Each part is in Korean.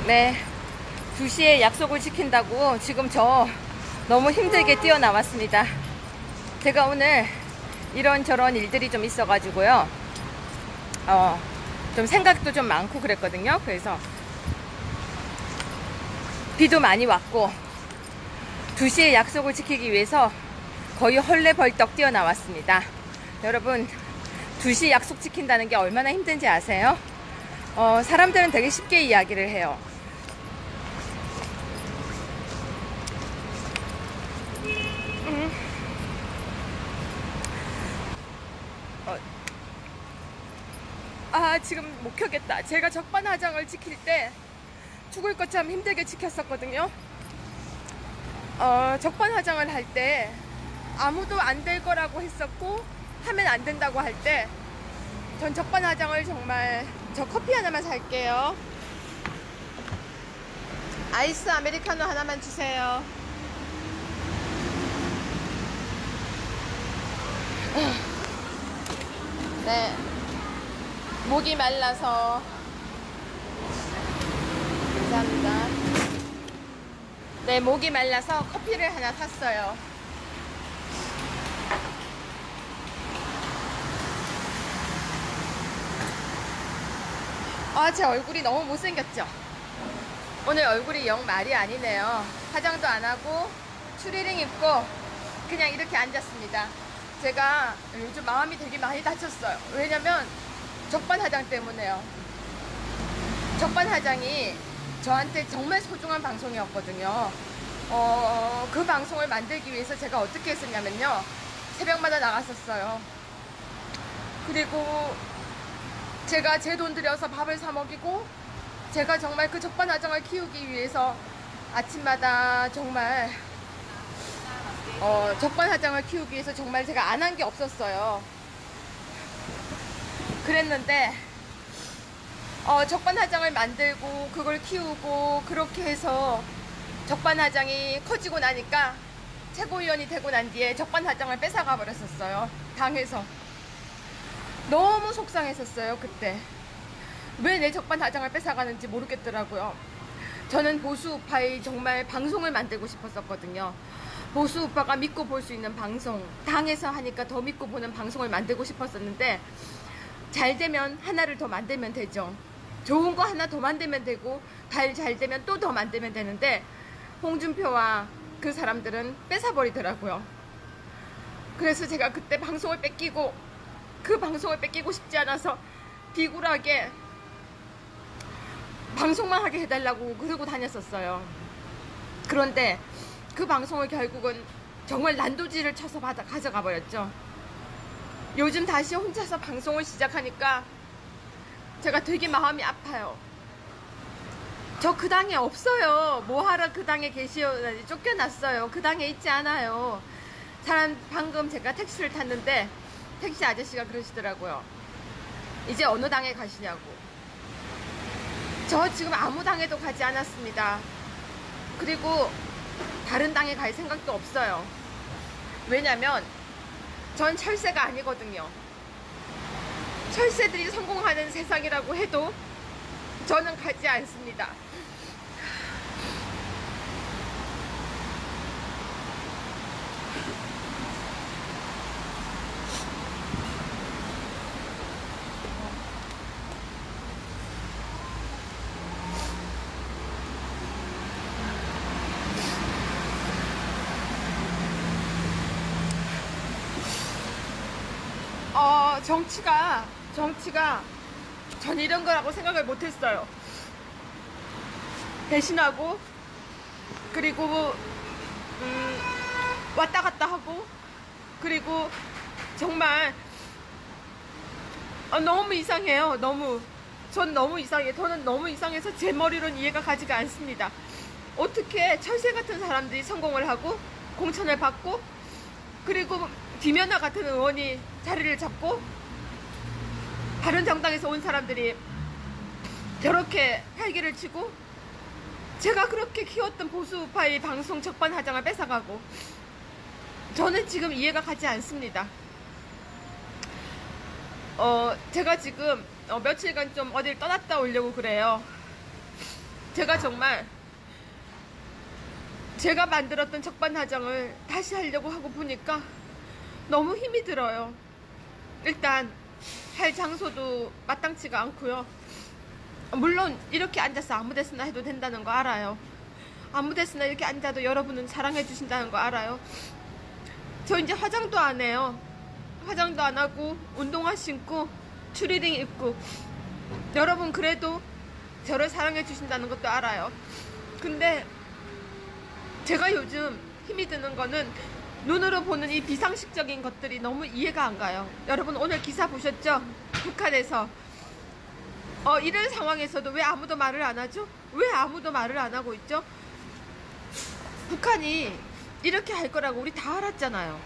네, 2시에 약속을 지킨다고 지금 저 너무 힘들게 뛰어나왔습니다. 제가 오늘 이런저런 일들이 좀 있어가지고요. 좀 생각도 좀 많고 그랬거든요. 그래서 비도 많이 왔고 2시에 약속을 지키기 위해서 거의 헐레벌떡 뛰어나왔습니다. 여러분, 2시 약속 지킨다는 게 얼마나 힘든지 아세요? 사람들은 되게 쉽게 이야기를 해요. 지금 못 켜겠다. 제가 적반하장을 지킬 때 죽을 것처럼 힘들게 지켰었거든요. 적반하장을 할 때 아무도 안 될 거라고 했었고 하면 안 된다고 할 때 전 적반하장을 정말. 저 커피 하나만 살게요. 아이스 아메리카노 하나만 주세요. 네, 목이 말라서. 감사합니다. 네, 목이 말라서 커피를 하나 샀어요. 제 얼굴이 너무 못생겼죠? 오늘 얼굴이 영 말이 아니네요. 화장도 안 하고 추리닝 입고 그냥 이렇게 앉았습니다. 제가 요즘 마음이 되게 많이 다쳤어요. 왜냐면 적반하장 때문에요. 적반하장이 저한테 정말 소중한 방송이었거든요. 그 방송을 만들기 위해서 제가 어떻게 했었냐면요, 새벽마다 나갔었어요. 그리고 제가 제 돈 들여서 밥을 사 먹이고, 제가 정말 그 적반하장을 키우기 위해서 아침마다 정말 적반하장을 키우기 위해서 정말 제가 안 한 게 없었어요. 그랬는데 적반하장을 만들고 그걸 키우고 그렇게 해서 적반하장이 커지고 나니까 최고위원이 되고 난 뒤에 적반하장을 뺏어가 버렸었어요. 당해서. 너무 속상했었어요. 그때 왜 내 적반하장을 뺏어가는지 모르겠더라고요. 저는 보수우파의 정말 방송을 만들고 싶었었거든요. 보수우파가 믿고 볼 수 있는 방송, 당에서 하니까 더 믿고 보는 방송을 만들고 싶었었는데, 잘 되면 하나를 더 만들면 되죠. 좋은 거 하나 더 만들면 되고, 잘 되면 또 더 만들면 되는데, 홍준표와 그 사람들은 뺏어버리더라고요. 그래서 제가 그때 방송을 뺏기고, 그 방송을 뺏기고 싶지 않아서 비굴하게 방송만 하게 해달라고 그러고 다녔었어요. 그런데 그 방송을 결국은 정말 난도질을 쳐서 가져가 버렸죠. 요즘 다시 혼자서 방송을 시작하니까 제가 되게 마음이 아파요. 저 그 당에 없어요. 뭐하러 그 당에 계시오. 쫓겨났어요. 그 당에 있지 않아요. 방금 제가 택시를 탔는데 택시 아저씨가 그러시더라고요. 이제 어느 당에 가시냐고. 저 지금 아무 당에도 가지 않았습니다. 그리고 다른 당에 갈 생각도 없어요. 왜냐면 전 철새가 아니거든요. 철새들이 성공하는 세상이라고 해도 저는 가지 않습니다. 정치가 전 이런 거라고 생각을 못했어요. 배신하고, 그리고 왔다 갔다 하고, 그리고 정말 너무 이상해요. 전 너무 이상해. 저는 너무 이상해서 제 머리로는 이해가 가지가 않습니다. 어떻게 철새 같은 사람들이 성공을 하고 공천을 받고, 그리고 김연아 같은 의원이 자리를 잡고, 바른정당에서 온 사람들이 저렇게 활기를 치고, 제가 그렇게 키웠던 보수우파의 방송 적반하장을 뺏어가고, 저는 지금 이해가 가지 않습니다. 제가 지금 며칠간 좀 어딜 떠났다 오려고 그래요. 제가 정말 제가 만들었던 적반하장을 다시 하려고 하고 보니까 너무 힘이 들어요. 일단 할 장소도 마땅치가 않고요. 물론 이렇게 앉아서 아무 데서나 해도 된다는 거 알아요. 아무 데서나 이렇게 앉아도 여러분은 사랑해 주신다는 거 알아요. 저 이제 화장도 안 해요. 화장도 안 하고 운동화 신고 추리닝 입고, 여러분 그래도 저를 사랑해 주신다는 것도 알아요. 근데 제가 요즘 힘이 드는 거는 눈으로 보는 이 비상식적인 것들이 너무 이해가 안 가요. 여러분 오늘 기사 보셨죠? 북한에서 이런 상황에서도 왜 아무도 말을 안 하죠? 왜 아무도 말을 안 하고 있죠? 북한이 이렇게 할 거라고 우리 다 알았잖아요.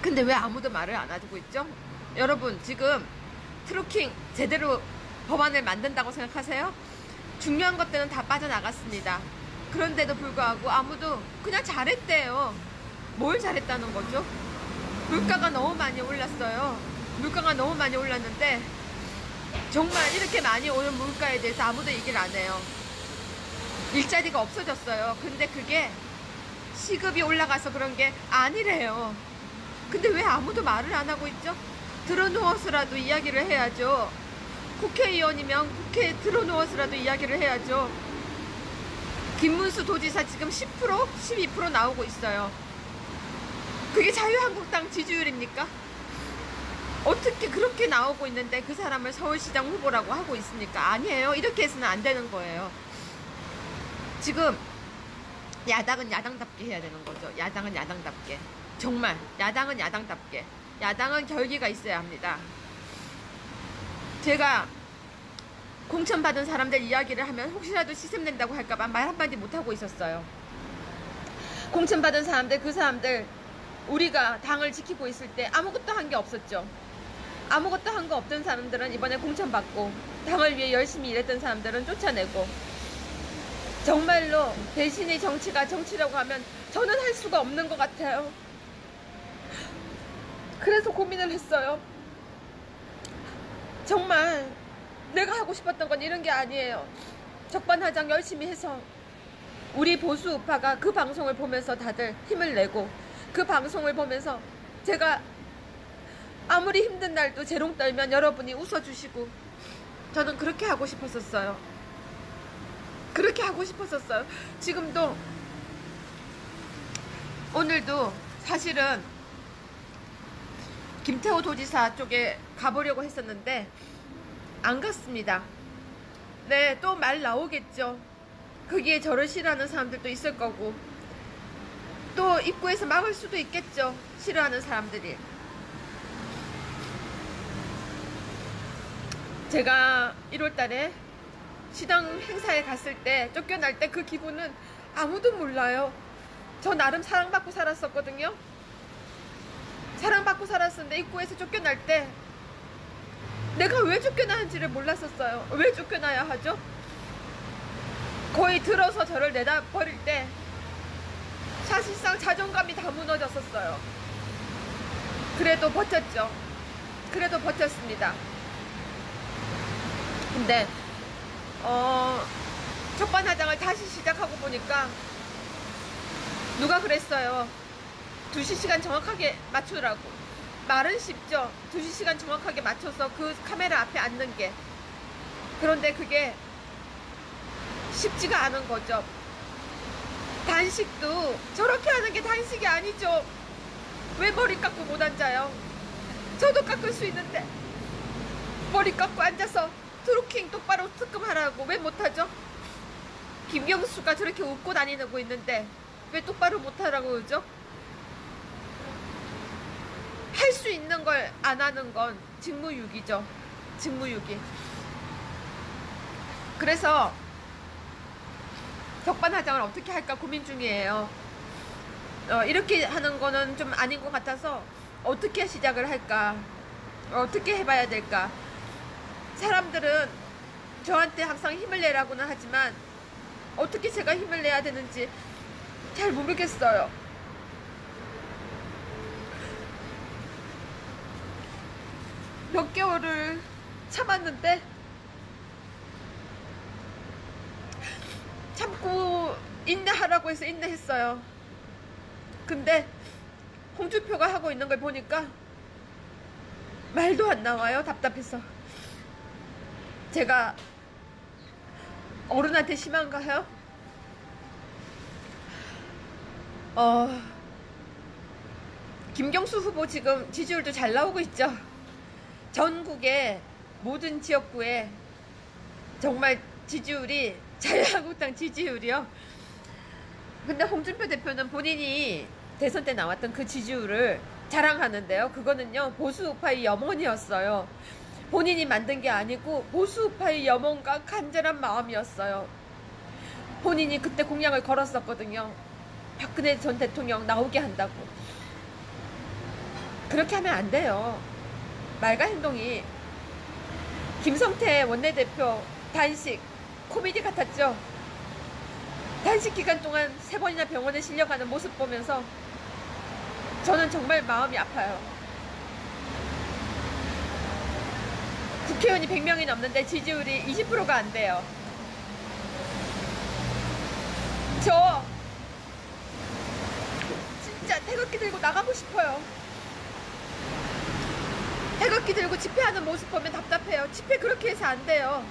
근데 왜 아무도 말을 안 하고 있죠? 여러분 지금 트루킹 제대로 법안을 만든다고 생각하세요? 중요한 것들은 다 빠져나갔습니다. 그런데도 불구하고 아무도 그냥 잘했대요. 뭘 잘했다는 거죠? 물가가 너무 많이 올랐어요. 물가가 너무 많이 올랐는데 정말 이렇게 많이 오른 물가에 대해서 아무도 얘기를 안 해요. 일자리가 없어졌어요. 근데 그게 시급이 올라가서 그런 게 아니래요. 근데 왜 아무도 말을 안 하고 있죠? 들어누워서라도 이야기를 해야죠. 국회의원이면 국회에 들어누워서라도 이야기를 해야죠. 김문수 도지사 지금 10%? 12% 나오고 있어요. 그게 자유한국당 지지율입니까? 어떻게 그렇게 나오고 있는데 그 사람을 서울시장 후보라고 하고 있습니까? 아니에요. 이렇게 해서는 안 되는 거예요. 지금 야당은 야당답게 해야 되는 거죠. 야당은 야당답게. 정말 야당은 야당답게. 야당은 결기가 있어야 합니다. 제가 공천받은 사람들 이야기를 하면 혹시라도 시샘낸다고 할까봐 말 한마디 못하고 있었어요. 공천받은 사람들, 그 사람들 우리가 당을 지키고 있을 때 아무것도 한 게 없었죠. 아무것도 한 거 없던 사람들은 이번에 공천받고 당을 위해 열심히 일했던 사람들은 쫓아내고, 정말로 대신의 정치가 정치라고 하면 저는 할 수가 없는 것 같아요. 그래서 고민을 했어요. 정말 내가 하고 싶었던 건 이런 게 아니에요. 적반하장 열심히 해서 우리 보수 우파가 그 방송을 보면서 다들 힘을 내고, 그 방송을 보면서 제가 아무리 힘든 날도 재롱 떨면 여러분이 웃어주시고, 저는 그렇게 하고 싶었었어요. 그렇게 하고 싶었었어요. 지금도 오늘도 사실은 김태호 도지사 쪽에 가보려고 했었는데 안 갔습니다. 네, 또 말 나오겠죠. 거기에 저를 싫어하는 사람들도 있을 거고, 또 입구에서 막을 수도 있겠죠. 싫어하는 사람들이. 제가 1월달에 시당 행사에 갔을 때 쫓겨날 때 그 기분은 아무도 몰라요. 저 나름 사랑받고 살았었거든요. 사랑받고 살았었는데 입구에서 쫓겨날 때 내가 왜 쫓겨나는지를 몰랐었어요. 왜 쫓겨나야 하죠? 거의 들어서 저를 내다 버릴 때 사실상 자존감이 다 무너졌었어요. 그래도 버텼죠. 그래도 버텼습니다. 근데 적반하장을 다시 시작하고 보니까 누가 그랬어요. 2시 시간 정확하게 맞추라고. 말은 쉽죠. 2시 시간 정확하게 맞춰서 그 카메라 앞에 앉는 게. 그런데 그게 쉽지가 않은 거죠. 단식도 저렇게 하는 게 단식이 아니죠. 왜 머리 깎고 못 앉아요? 저도 깎을 수 있는데 머리 깎고 앉아서 트루킹 똑바로 특검하라고 왜 못하죠? 김경수가 저렇게 웃고 다니고 있는데 왜 똑바로 못하라고 그러죠? 할 수 있는 걸 안 하는 건 직무유기죠. 직무유기. 그래서 적반하장을 어떻게 할까 고민 중이에요. 이렇게 하는 거는 좀 아닌 것 같아서 어떻게 시작을 할까, 어떻게 해봐야 될까. 사람들은 저한테 항상 힘을 내라고는 하지만 어떻게 제가 힘을 내야 되는지 잘 모르겠어요. 몇 개월을 참았는데 참고 인내하라고 해서 인내했어요. 근데 홍준표가 하고 있는 걸 보니까 말도 안 나와요. 답답해서. 제가 어른한테 심한가요? 김경수 후보 지금 지지율도 잘 나오고 있죠. 전국의 모든 지역구에 정말 지지율이, 자유한국당 지지율이요. 근데 홍준표 대표는 본인이 대선 때 나왔던 그 지지율을 자랑하는데요. 그거는요, 보수우파의 염원이었어요. 본인이 만든 게 아니고 보수우파의 염원과 간절한 마음이었어요. 본인이 그때 공약을 걸었었거든요. 박근혜 전 대통령 나오게 한다고. 그렇게 하면 안 돼요. 말과 행동이. 김성태 원내대표 단식 코미디 같았죠. 단식 기간 동안 3번이나 병원에 실려가는 모습 보면서 저는 정말 마음이 아파요. 국회의원이 100명이 넘는데 지지율이 20%가 안 돼요. 저 진짜 태극기 들고 나가고 싶어요. 태극기 들고 집회하는 모습 보면 답답해요. 집회 그렇게 해서 안 돼요.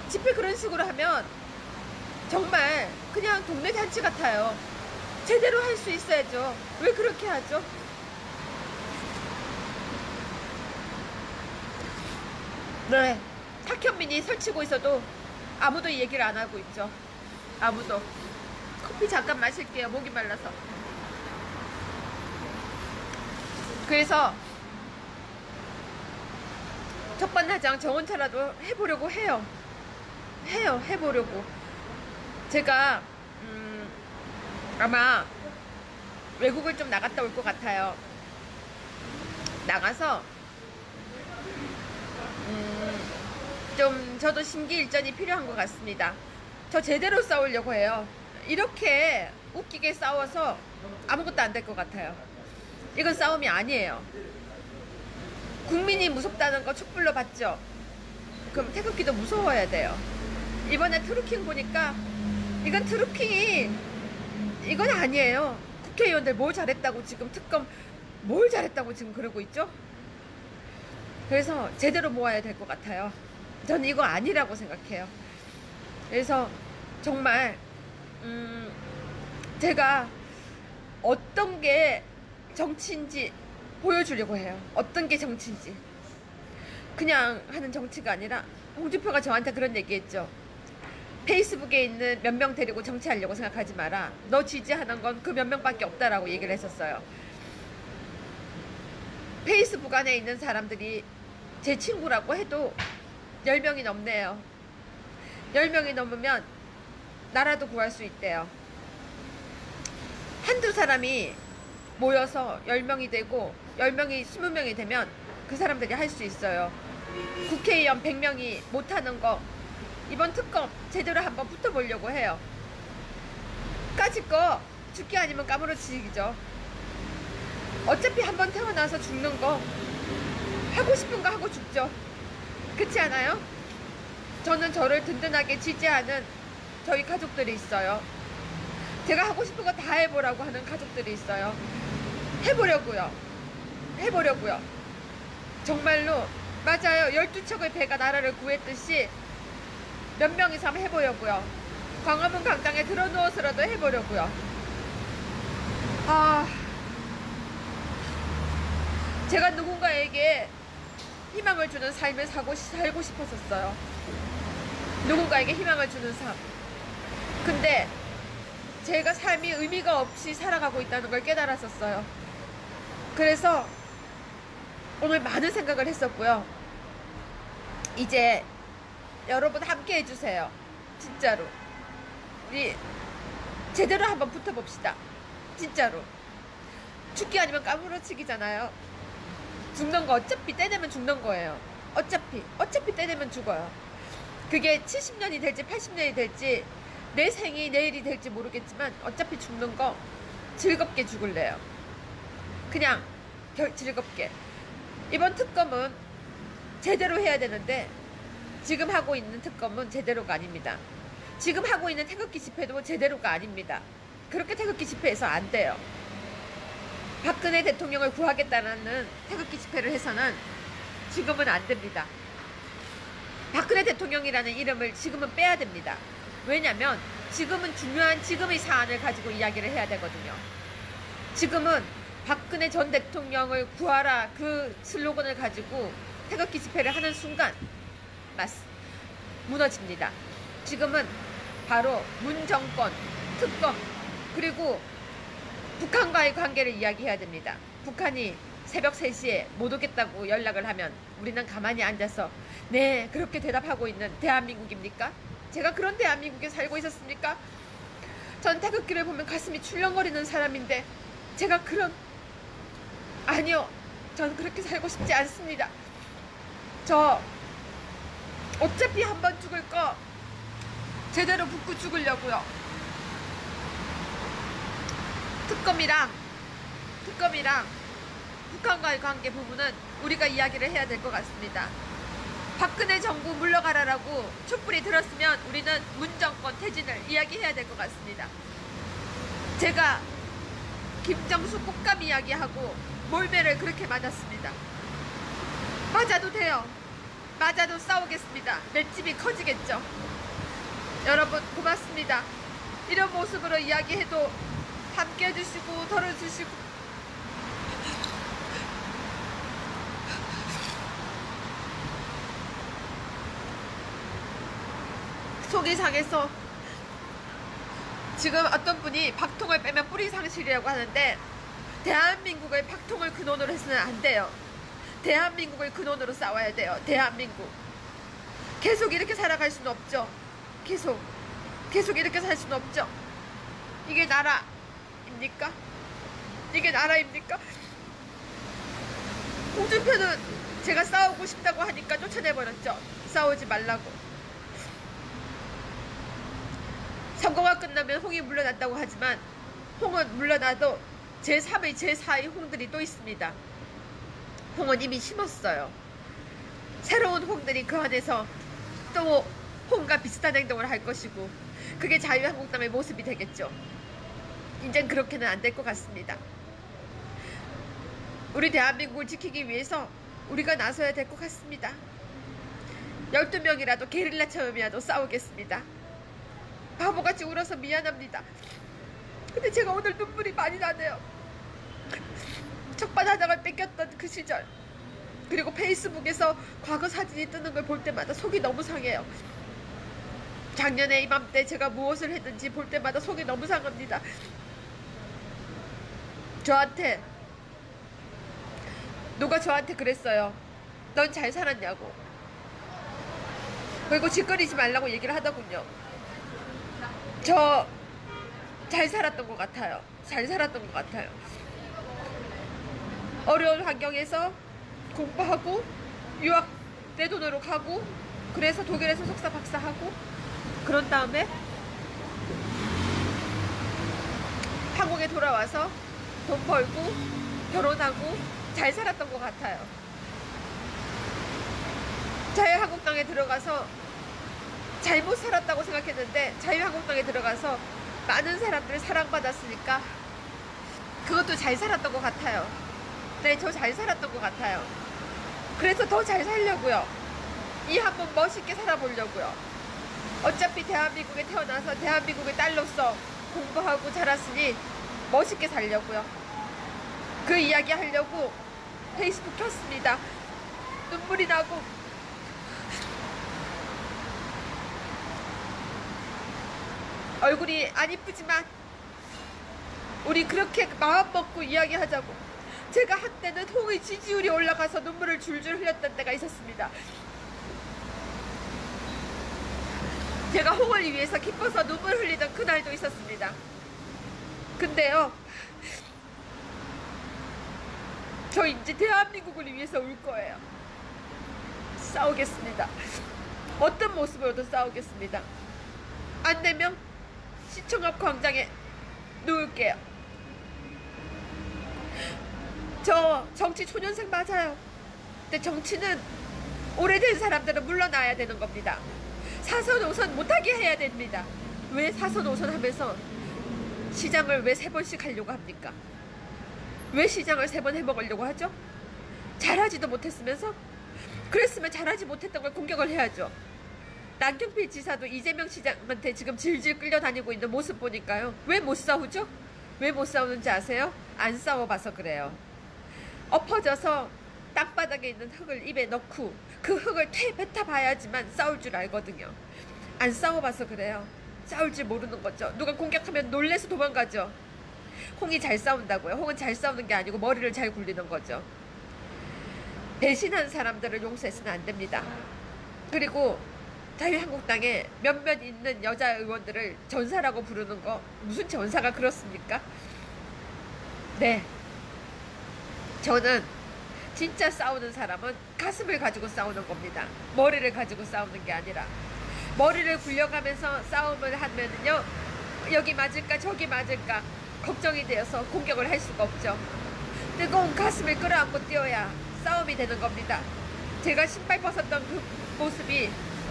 집회 그런 식으로 하면 정말 그냥 동네 잔치 같아요. 제대로 할 수 있어야죠. 왜 그렇게 하죠? 네, 탁현민이 설치고 있어도 아무도 이 얘기를 안 하고 있죠. 아무도. 커피 잠깐 마실게요. 목이 말라서. 그래서 첫반하장 정원차라도 해보려고 해요. 해보려고. 제가 아마 외국을 좀 나갔다 올 것 같아요. 나가서 좀 저도 심기일전이 필요한 것 같습니다. 저 제대로 싸우려고 해요. 이렇게 웃기게 싸워서 아무것도 안 될 것 같아요. 이건 싸움이 아니에요. 국민이 무섭다는 거 촛불로 봤죠? 그럼 태극기도 무서워야 돼요. 이번에 트루킹 보니까 이건 트루킹이 이건 아니에요. 국회의원들 뭘 잘했다고 지금 특검 뭘 잘했다고 지금 그러고 있죠? 그래서 제대로 모아야 될 것 같아요. 저는 이거 아니라고 생각해요. 그래서 정말 제가 어떤 게 정치인지 보여주려고 해요. 어떤 게 정치인지. 그냥 하는 정치가 아니라 홍준표가 저한테 그런 얘기했죠. 페이스북에 있는 몇 명 데리고 정치하려고 생각하지 마라. 너 지지하는 건 그 몇 명밖에 없다라고 얘기를 했었어요. 페이스북 안에 있는 사람들이 제 친구라고 해도 10명이 넘네요. 10명이 넘으면 나라도 구할 수 있대요. 한두 사람이 모여서 10명이 되고 10명이 20명이 되면 그 사람들이 할 수 있어요. 국회의원 100명이 못하는 거 이번 특검 제대로 한번 붙어보려고 해요. 까짓 거 죽기 아니면 까무러치기죠. 어차피 한번 태어나서 죽는 거 하고 싶은 거 하고 죽죠. 그렇지 않아요? 저는 저를 든든하게 지지하는 저희 가족들이 있어요. 제가 하고 싶은 거 다 해보라고 하는 가족들이 있어요. 해보려고요. 정말로 맞아요. 12척의 배가 나라를 구했듯이 몇 명이서 한번 해보려고요. 광화문 광장에 들어누워서라도 해보려고요. 제가 누군가에게 희망을 주는 삶을 살고 싶었었어요. 누군가에게 희망을 주는 삶. 근데 제가 삶이 의미가 없이 살아가고 있다는 걸 깨달았었어요. 그래서 오늘 많은 생각을 했었고요. 이제 여러분 함께 해주세요. 진짜로 우리 제대로 한번 붙어봅시다. 진짜로. 죽기 아니면 까무러치기잖아요. 죽는 거 어차피 떼내면 죽는 거예요. 어차피 떼내면 죽어요. 그게 70년이 될지 80년이 될지 내 생이 내일이 될지 모르겠지만 어차피 죽는 거 즐겁게 죽을래요. 그냥 즐겁게. 이번 특검은 제대로 해야 되는데 지금 하고 있는 특검은 제대로가 아닙니다. 지금 하고 있는 태극기 집회도 제대로가 아닙니다. 그렇게 태극기 집회해서 안 돼요. 박근혜 대통령을 구하겠다는 태극기 집회를 해서는 지금은 안 됩니다. 박근혜 대통령이라는 이름을 지금은 빼야 됩니다. 왜냐면 지금은 중요한 지금의 사안을 가지고 이야기를 해야 되거든요. 지금은 박근혜 전 대통령을 구하라 그 슬로건을 가지고 태극기 집회를 하는 순간 무너집니다. 지금은 바로 문정권, 특검, 그리고 북한과의 관계를 이야기해야 됩니다. 북한이 새벽 3시에 못 오겠다고 연락을 하면 우리는 가만히 앉아서 네 그렇게 대답하고 있는 대한민국입니까? 제가 그런 대한민국에 살고 있었습니까? 전 태극기를 보면 가슴이 출렁거리는 사람인데 제가 아니요, 전 그렇게 살고 싶지 않습니다. 저 어차피 한 번 죽을 거 제대로 붙고 죽으려고요. 특검이랑 북한과의 관계 부분은 우리가 이야기를 해야 될 것 같습니다. 박근혜 정부 물러가라라고 촛불이 들었으면 우리는 문정권 퇴진을 이야기해야 될 것 같습니다. 제가 김정수 꽃감 이야기하고 몰매를 그렇게 맞았습니다. 맞아도 돼요. 맞아도 싸우겠습니다. 맷집이 커지겠죠. 여러분 고맙습니다. 이런 모습으로 이야기해도 함께 해주시고 덜어주시고 속이 상해서 지금 어떤 분이 박통을 빼면 뿌리 상실이라고 하는데 대한민국을 박통을 근원으로 해서는 안 돼요. 대한민국을 근원으로 싸워야 돼요. 대한민국 계속 이렇게 살아갈 수는 없죠. 계속 이렇게 살 수는 없죠. 이게 나라입니까? 이게 나라입니까? 홍준표는 제가 싸우고 싶다고 하니까 쫓아내버렸죠. 싸우지 말라고. 선거가 끝나면 홍이 물러난다고 하지만 홍은 물러나도 제3의 제4의 홍들이 또 있습니다. 홍은 이미 심었어요. 새로운 홍들이 그 안에서 또 홍과 비슷한 행동을 할 것이고 그게 자유한국당의 모습이 되겠죠. 이젠 그렇게는 안 될 것 같습니다. 우리 대한민국을 지키기 위해서 우리가 나서야 될 것 같습니다. 12명이라도 게릴라 체험이라도 싸우겠습니다. 바보같이 울어서 미안합니다. 근데 제가 오늘 눈물이 많이 나네요. 적반하장을 뺏겼던 그 시절, 그리고 페이스북에서 과거 사진이 뜨는 걸 볼 때마다 속이 너무 상해요. 작년에 이맘때 제가 무엇을 했는지 볼 때마다 속이 너무 상합니다. 누가 저한테 그랬어요. 넌 잘 살았냐고. 그리고 짓거리지 말라고 얘기를 하더군요. 저 잘 살았던 것 같아요. 어려운 환경에서 공부하고 유학 내 돈으로 가고 그래서 독일에서 석사 박사하고 그런 다음에 한국에 돌아와서 돈 벌고 결혼하고 잘 살았던 것 같아요. 자유한국당에 들어가서 잘못 살았다고 생각했는데 자유한국당에 들어가서 많은 사람들 사랑받았으니까 그것도 잘 살았던 것 같아요. 네, 저 잘 살았던 것 같아요. 그래서 더 잘 살려고요. 이 한번 멋있게 살아보려고요. 어차피 대한민국에 태어나서 대한민국의 딸로서 공부하고 자랐으니 멋있게 살려고요. 그 이야기 하려고 페이스북 켰습니다. 눈물이 나고 얼굴이 안 이쁘지만 우리 그렇게 마음 먹고 이야기하자고. 제가 한때는 홍의 지지율이 올라가서 눈물을 줄줄 흘렸던 때가 있었습니다. 제가 홍을 위해서 기뻐서 눈물 흘리던 그날도 있었습니다. 근데요, 저 이제 대한민국을 위해서 울 거예요. 싸우겠습니다. 어떤 모습으로도 싸우겠습니다. 안 되면 시청 앞 광장에 누울게요. 저 정치 초년생 맞아요. 근데 정치는 오래된 사람들은 물러나야 되는 겁니다. 4선 5선 못하게 해야 됩니다. 왜 4선 5선 하면서 시장을 왜 3번씩 하려고 합니까? 왜 시장을 3번 해먹으려고 하죠? 잘하지도 못했으면서? 그랬으면 잘하지 못했던 걸 공격을 해야죠. 남경필 지사도 이재명 시장한테 지금 질질 끌려다니고 있는 모습 보니까요. 왜 못 싸우죠? 왜 못 싸우는지 아세요? 안 싸워봐서 그래요. 엎어져서 땅바닥에 있는 흙을 입에 넣고 그 흙을 뱉어봐야지만 싸울 줄 알거든요. 안 싸워봐서 그래요. 싸울 줄 모르는 거죠. 누가 공격하면 놀래서 도망가죠. 홍이 잘 싸운다고요. 홍은 잘 싸우는 게 아니고 머리를 잘 굴리는 거죠. 배신한 사람들을 용서해서는 안 됩니다. 그리고 자유한국당에 몇몇 있는 여자 의원들을 전사라고 부르는 거 무슨 전사가 그렇습니까? 네, 저는 진짜 싸우는 사람은 가슴을 가지고 싸우는 겁니다. 머리를 가지고 싸우는 게 아니라. 머리를 굴려가면서 싸움을 하면은요, 여기 맞을까 저기 맞을까 걱정이 되어서 공격을 할 수가 없죠. 뜨거운 가슴을 끌어안고 뛰어야 싸움이 되는 겁니다. 제가 신발 벗었던 그 모습이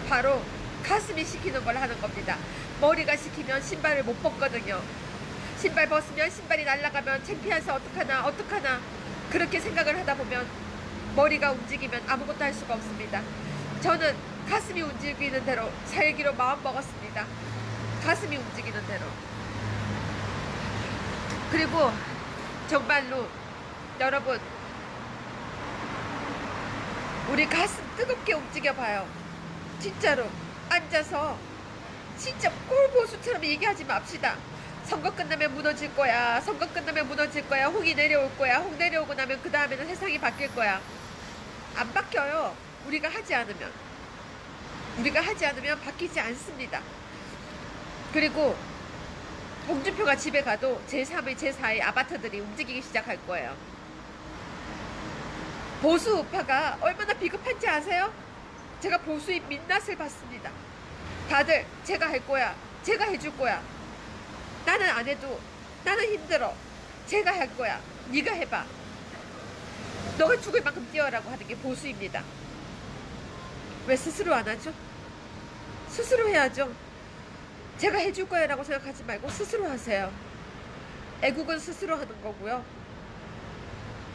바로 가슴이 시키는 걸 하는 겁니다. 머리가 시키면 신발을 못 벗거든요. 신발 벗으면 신발이 날아가면 창피해서 어떡하나 그렇게 생각을 하다 보면 머리가 움직이면 아무것도 할 수가 없습니다. 저는 가슴이 움직이는 대로 살기로 마음 먹었습니다. 가슴이 움직이는 대로. 그리고 정말로 여러분, 우리 가슴 뜨겁게 움직여봐요. 진짜로 앉아서 진짜 꼴보수처럼 얘기하지 맙시다. 선거 끝나면 무너질 거야. 선거 끝나면 무너질 거야. 홍이 내려올 거야. 홍 내려오고 나면 그 다음에는 세상이 바뀔 거야. 안 바뀌어요. 우리가 하지 않으면 바뀌지 않습니다. 그리고 홍준표가 집에 가도 제3의 제4의 아바타들이 움직이기 시작할 거예요. 보수 우파가 얼마나 비겁한지 아세요? 제가 보수의 민낯을 봤습니다. 다들 제가 할 거야, 제가 해줄 거야, 나는 안 해도 나는 힘들어, 제가 할 거야, 네가 해봐, 너가 죽을 만큼 뛰어라고 하는 게 보수입니다. 왜 스스로 안 하죠? 스스로 해야죠. 제가 해줄 거야 라고 생각하지 말고 스스로 하세요. 애국은 스스로 하는 거고요.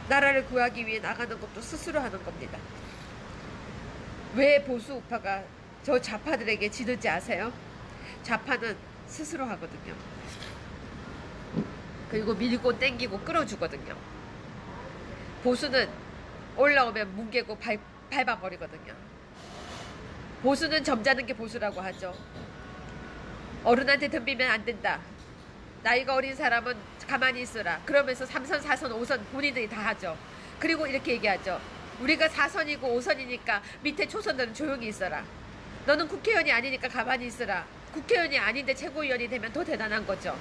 나라를 구하기 위해 나가는 것도 스스로 하는 겁니다. 왜 보수 우파가 저 좌파들에게 지는지 아세요? 좌파는 스스로 하거든요. 그리고 밀고 땡기고 끌어주거든요. 보수는 올라오면 뭉개고 밟아버리거든요. 보수는 점잖은 게 보수라고 하죠. 어른한테 덤비면 안 된다. 나이가 어린 사람은 가만히 있어라. 그러면서 3선, 4선, 5선 본인들이 다 하죠. 그리고 이렇게 얘기하죠. 우리가 4선이고 5선이니까 밑에 초선들은 조용히 있어라. 너는 국회의원이 아니니까 가만히 있어라. 국회의원이 아닌데 최고위원이 되면 더 대단한 거죠.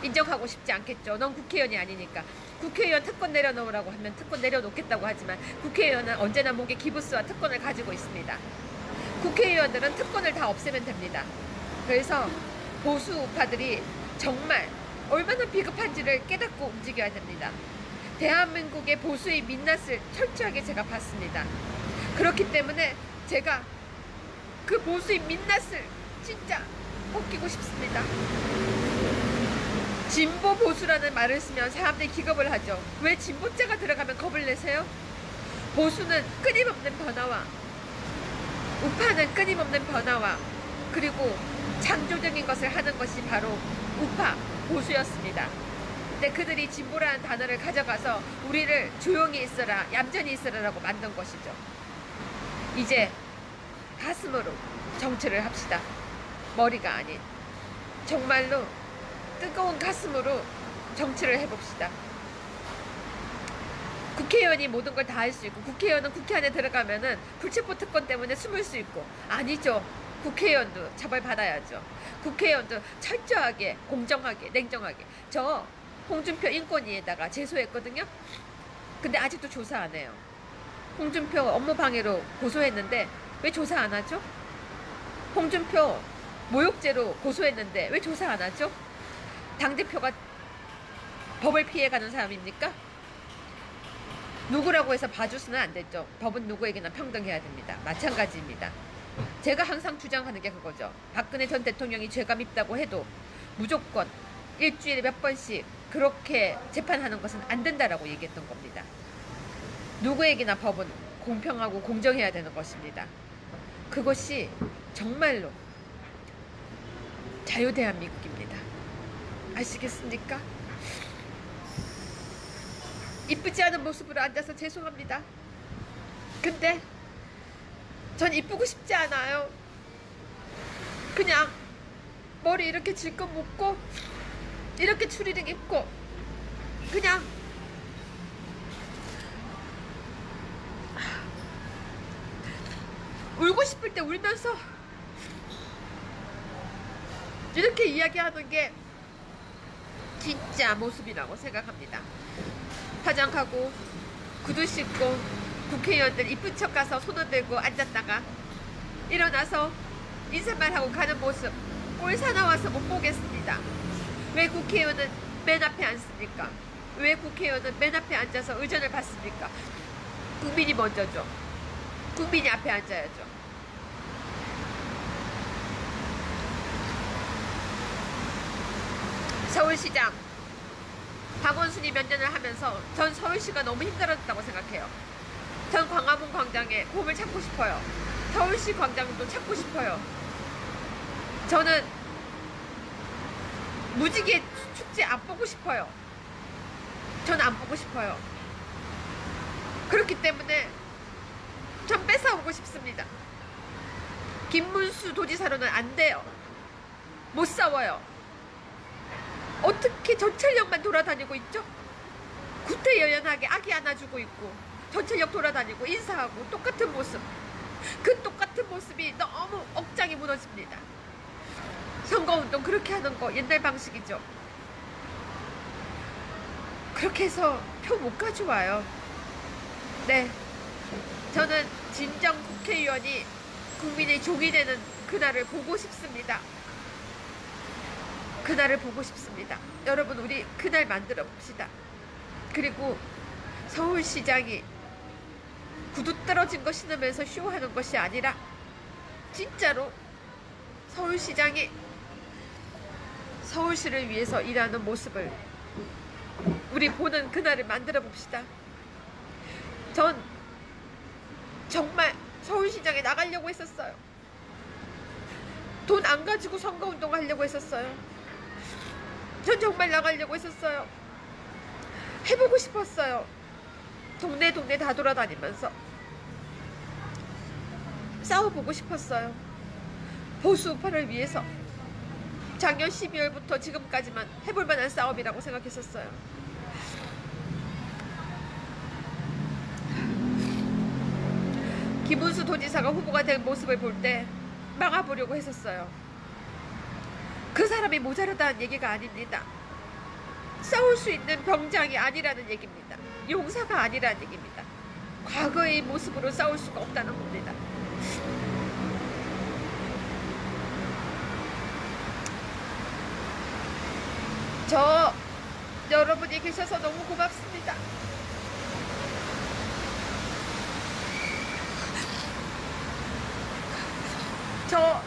인정하고 싶지 않겠죠. 넌 국회의원이 아니니까. 국회의원 특권 내려놓으라고 하면 특권 내려놓겠다고 하지만 국회의원은 언제나 목에 기부스와 특권을 가지고 있습니다. 국회의원들은 특권을 다 없애면 됩니다. 그래서 보수 우파들이 정말 얼마나 비겁한지를 깨닫고 움직여야 됩니다. 대한민국의 보수의 민낯을 철저하게 제가 봤습니다. 그렇기 때문에 제가 그 보수의 민낯을 진짜 벗기고 싶습니다. 진보 보수라는 말을 쓰면 사람들이 기겁을 하죠. 왜 진보자가 들어가면 겁을 내세요? 보수는 끊임없는 변화와 우파는 끊임없는 변화와 그리고 창조적인 것을 하는 것이 바로 우파, 보수였습니다. 근데 그들이 진보라는 단어를 가져가서 우리를 조용히 있어라, 얌전히 있어라라고 만든 것이죠. 이제 가슴으로 정치를 합시다. 머리가 아닌. 정말로 뜨거운 가슴으로 정치를 해봅시다. 국회의원이 모든 걸 다 할 수 있고 국회의원은 국회 안에 들어가면은 불체포 특권 때문에 숨을 수 있고 아니죠. 국회의원도 처벌받아야죠. 국회의원도 철저하게 공정하게 냉정하게. 저 홍준표 인권위에다가 제소했거든요. 근데 아직도 조사 안 해요. 홍준표 업무방해로 고소했는데 왜 조사 안 하죠? 홍준표 모욕죄로 고소했는데 왜 조사 안 하죠? 당대표가 법을 피해가는 사람입니까? 누구라고 해서 봐주서는 안 되죠. 법은 누구에게나 평등해야 됩니다. 마찬가지입니다. 제가 항상 주장하는 게 그거죠. 박근혜 전 대통령이 죄가 밉다고 해도 무조건 일주일에 몇 번씩 그렇게 재판하는 것은 안 된다라고 얘기했던 겁니다. 누구에게나 법은 공평하고 공정해야 되는 것입니다. 그것이 정말로 자유대한민국입니다. 아시겠습니까? 이쁘지 않은 모습으로 앉아서 죄송합니다. 근데 전 이쁘고 싶지 않아요. 그냥 머리 이렇게 질끈 묶고 이렇게 추리닝 입고 그냥 울고 싶을 때 울면서 이렇게 이야기하는 게 진짜 모습이라고 생각합니다. 화장하고 구두 신고 국회의원들 이쁜 척 가서 손 흔들고 앉았다가 일어나서 인사말 하고 가는 모습 꼴 사나워서 못 보겠습니다. 왜 국회의원은 맨 앞에 앉습니까? 왜 국회의원은 맨 앞에 앉아서 의전을 받습니까? 국민이 먼저죠. 국민이 앞에 앉아야죠. 서울시장 박원순이 몇 년을 하면서 전 서울시가 너무 힘들었다고 생각해요. 전 광화문 광장에 곰을 찾고 싶어요. 서울시 광장도 찾고 싶어요. 저는 무지개 축제 안 보고 싶어요. 전 안 보고 싶어요. 그렇기 때문에 전 뺏어오고 싶습니다. 김문수 도지사로는 안 돼요. 못 싸워요. 어떻게 전철역만 돌아다니고 있죠? 구태여연하게 아기 안아주고 있고 전철역 돌아다니고 인사하고 똑같은 모습. 그 똑같은 모습이 너무 억장이 무너집니다. 선거운동 그렇게 하는 거 옛날 방식이죠. 그렇게 해서 표 못 가져와요. 네, 저는 진정 국회의원이 국민의 종이 되는 그날을 보고 싶습니다. 그날을 보고 싶습니다. 여러분, 우리 그날 만들어 봅시다. 그리고 서울시장이 구두 떨어진 거 신으면서 쇼하는 것이 아니라 진짜로 서울시장이 서울시를 위해서 일하는 모습을 우리 보는 그날을 만들어 봅시다. 전 정말 서울시장에 나가려고 했었어요. 돈 안 가지고 선거운동 하려고 했었어요. 전 정말 나가려고 했었어요. 해보고 싶었어요. 동네 다 돌아다니면서 싸워보고 싶었어요. 보수 우파를 위해서. 작년 12월부터 지금까지만 해볼 만한 싸움이라고 생각했었어요. 김문수 도지사가 후보가 된 모습을 볼 때 막아보려고 했었어요. 그 사람이 모자르다는 얘기가 아닙니다. 싸울 수 있는 병장이 아니라는 얘기입니다. 용사가 아니라는 얘기입니다. 과거의 모습으로 싸울 수가 없다는 겁니다. 저 여러분이 계셔서 너무 고맙습니다. 저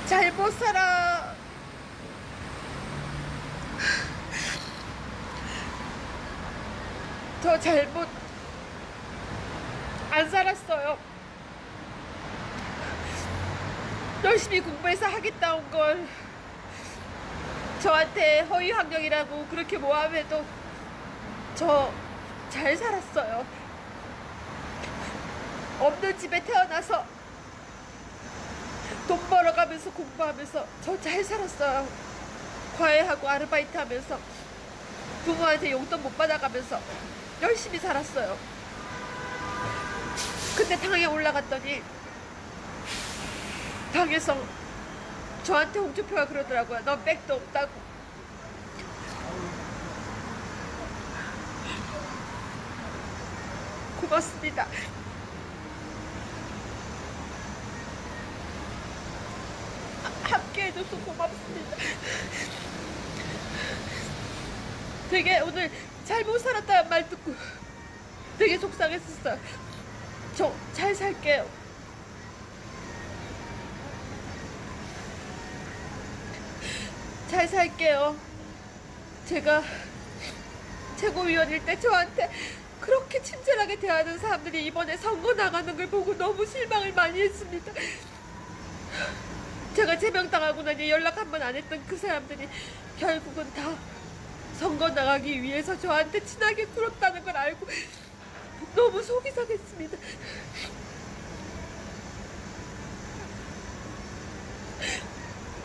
잘못 살아. 저 잘못 안 살았어요. 열심히 공부해서 하겠다는 걸 저한테 허위 학력이라고 그렇게 모함해도 저 잘 살았어요. 없는 집에 태어나서 돈 벌어가면서 공부하면서 저 잘 살았어요. 과외하고 아르바이트 하면서 부모한테 용돈 못 받아가면서 열심히 살았어요. 근데 당에 올라갔더니 당에서 저한테 홍준표가 그러더라고요. 넌 백도 없다고. 고맙습니다. 함께 해줘서 고맙습니다. 되게 오늘 잘못 살았다는 말 듣고 되게 속상했었어요. 저 잘 살게요. 잘 살게요. 제가 최고위원일 때 저한테 그렇게 친절하게 대하는 사람들이 이번에 선거 나가는 걸 보고 너무 실망을 많이 했습니다. 제가 제명당하고 나니 연락 한 번 안 했던 그 사람들이 결국은 다 선거 나가기 위해서 저한테 친하게 굴었다는 걸 알고 너무 속이 상했습니다.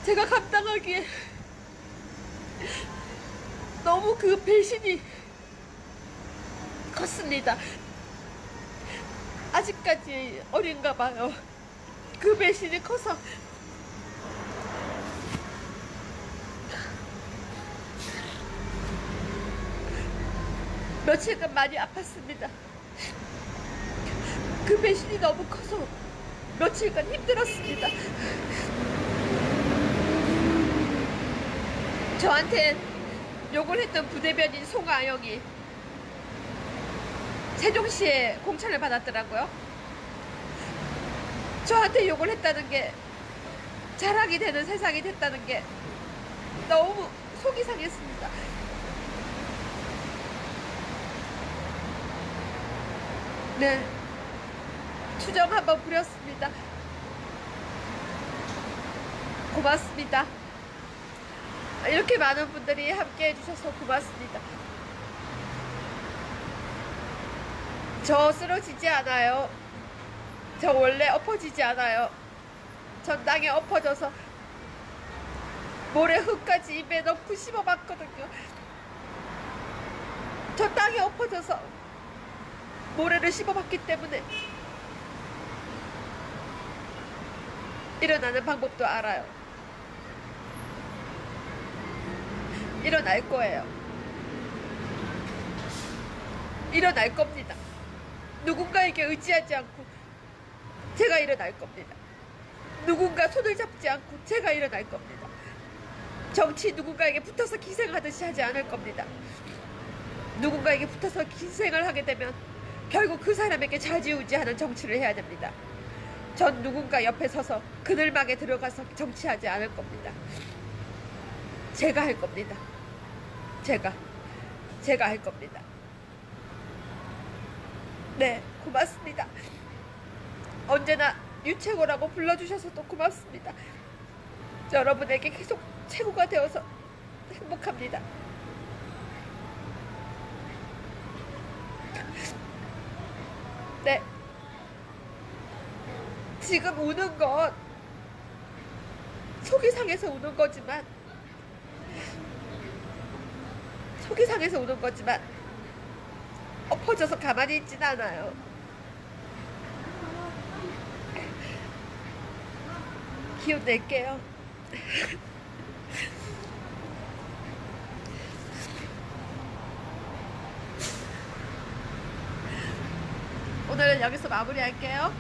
제가 감당하기에 너무 그 배신이 컸습니다. 아직까지 어린가 봐요. 그 배신이 커서 며칠간 많이 아팠습니다. 그 배신이 너무 커서 며칠간 힘들었습니다. 저한테 욕을 했던 부대변인 송아영이 세종시에 공천을 받았더라고요. 저한테 욕을 했다는 게 자랑이 되는 세상이 됐다는 게 너무 속이 상했습니다. 네, 투정 한번 부렸습니다. 고맙습니다. 이렇게 많은 분들이 함께 해주셔서 고맙습니다. 저 쓰러지지 않아요. 저 원래 엎어지지 않아요. 전 땅에 엎어져서 모래 흙까지 입에 넣고 씹어봤거든요. 저 땅에 엎어져서 모래를 씹어봤기 때문에 일어나는 방법도 알아요. 일어날 거예요. 일어날 겁니다. 누군가에게 의지하지 않고 제가 일어날 겁니다. 누군가 손을 잡지 않고 제가 일어날 겁니다. 정치 누군가에게 붙어서 기생하듯이 하지 않을 겁니다. 누군가에게 붙어서 기생을 하게 되면 결국 그 사람에게 좌지우지하는 정치를 해야 됩니다. 전 누군가 옆에 서서 그늘막에 들어가서 정치하지 않을 겁니다. 제가 할 겁니다. 제가 할 겁니다. 네, 고맙습니다. 언제나 유채고라고 불러주셔서 또 고맙습니다. 여러분에게 계속 최고가 되어서 행복합니다. 네, 지금 우는 건 속이 상해서 우는 거지만 엎어져서 가만히 있진 않아요. 기운 낼게요. 오늘은 여기서 마무리할게요.